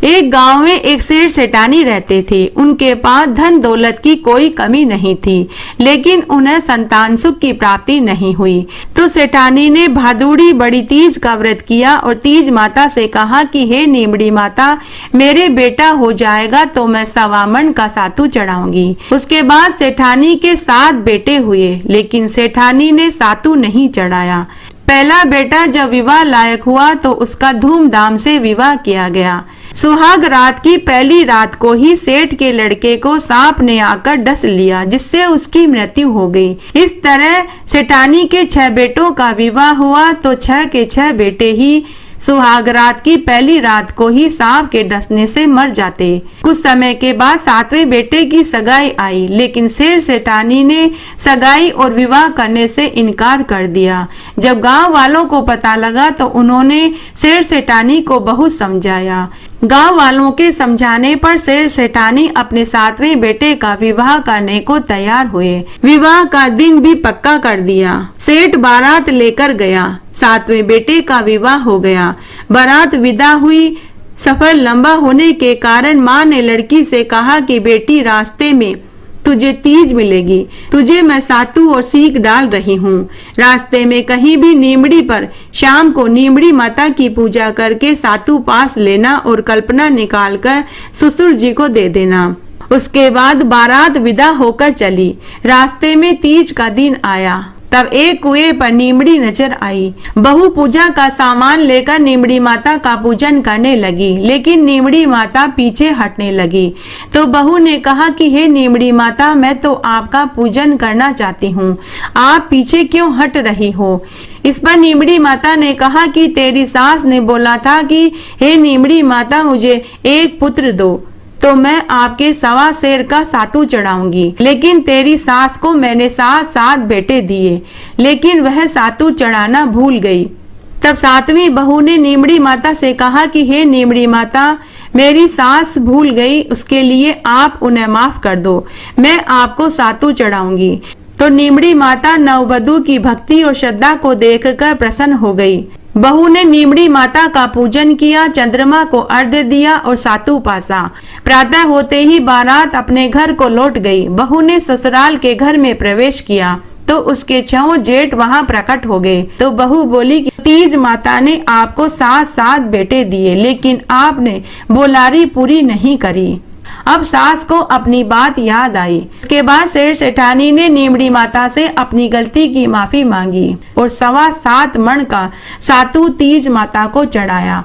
एक गांव में एक सेठ सेठानी रहते थे। उनके पास धन दौलत की कोई कमी नहीं थी, लेकिन उन्हें संतान सुख की प्राप्ति नहीं हुई। तो सेठानी ने भादुड़ी बड़ी तीज का व्रत किया और तीज माता से कहा कि हे नीमड़ी माता, मेरे बेटा हो जाएगा तो मैं 1.25 मन का सातू चढ़ाऊंगी। उसके बाद सेठानी के 7 बेटे हुए, लेकिन सेठानी ने सातू नहीं चढ़ाया। पहला बेटा जब विवाह लायक हुआ तो उसका धूमधाम से विवाह किया गया। सुहाग रात की पहली रात को ही सेठ के लड़के को सांप ने आकर डस लिया, जिससे उसकी मृत्यु हो गई। इस तरह सेठानी के 6 बेटों का विवाह हुआ तो 6 के 6 बेटे ही सुहाग रात की पहली रात को ही सांप के डसने से मर जाते। कुछ समय के बाद 7वें बेटे की सगाई आई, लेकिन सेठ सेठानी ने सगाई और विवाह करने से इनकार कर दिया। जब गांव वालों को पता लगा तो उन्होंने सेठ सेठानी को बहुत समझाया। गांव वालों के समझाने पर सेठ सेठानी अपने 7वें बेटे का विवाह करने को तैयार हुए। विवाह का दिन भी पक्का कर दिया। सेठ बारात लेकर गया। 7वें बेटे का विवाह हो गया। बारात विदा हुई। सफर लंबा होने के कारण माँ ने लड़की से कहा कि बेटी, रास्ते में तुझे तीज मिलेगी, तुझे मैं सातू और सीख डाल रही हूँ। रास्ते में कहीं भी नीमड़ी पर शाम को नीमड़ी माता की पूजा करके सातू पास लेना और कल्पना निकालकर ससुर जी को दे देना। उसके बाद बारात विदा होकर चली। रास्ते में तीज का दिन आया। तब एक कुएं पर नीमड़ी नजर आई। बहू पूजा का सामान लेकर नीमड़ी माता का पूजन करने लगी, लेकिन नीमड़ी माता पीछे हटने लगी। तो बहू ने कहा कि हे नीमड़ी माता, मैं तो आपका पूजन करना चाहती हूँ, आप पीछे क्यों हट रही हो? इस पर नीमड़ी माता ने कहा कि तेरी सास ने बोला था कि हे नीमड़ी माता, मुझे एक पुत्र दो तो मैं आपके 1.25 सेर का सातू चढ़ाऊंगी। लेकिन तेरी सास को मैंने 7 बेटे दिए, लेकिन वह सातू चढ़ाना भूल गई। तब 7वीं बहू ने नीमड़ी माता से कहा कि हे नीमड़ी माता, मेरी सास भूल गई, उसके लिए आप उन्हें माफ कर दो, मैं आपको सातू चढ़ाऊंगी। तो नीमड़ी माता नववधू की भक्ति और श्रद्धा को देखकर प्रसन्न हो गई। बहू ने नीमड़ी माता का पूजन किया, चंद्रमा को अर्घ्य दिया और सातू पासा। प्रातः होते ही बारात अपने घर को लौट गई। बहू ने ससुराल के घर में प्रवेश किया तो उसके 6 जेठ वहां प्रकट हो गए। तो बहू बोली कि तीज माता ने आपको 7 बेटे दिए, लेकिन आपने बोलारी पूरी नहीं करी। अब सास को अपनी बात याद आई। उसके बाद सेठ सेठानी ने नीमड़ी माता से अपनी गलती की माफी मांगी और 7.25 मन का सातू तीज माता को चढ़ाया।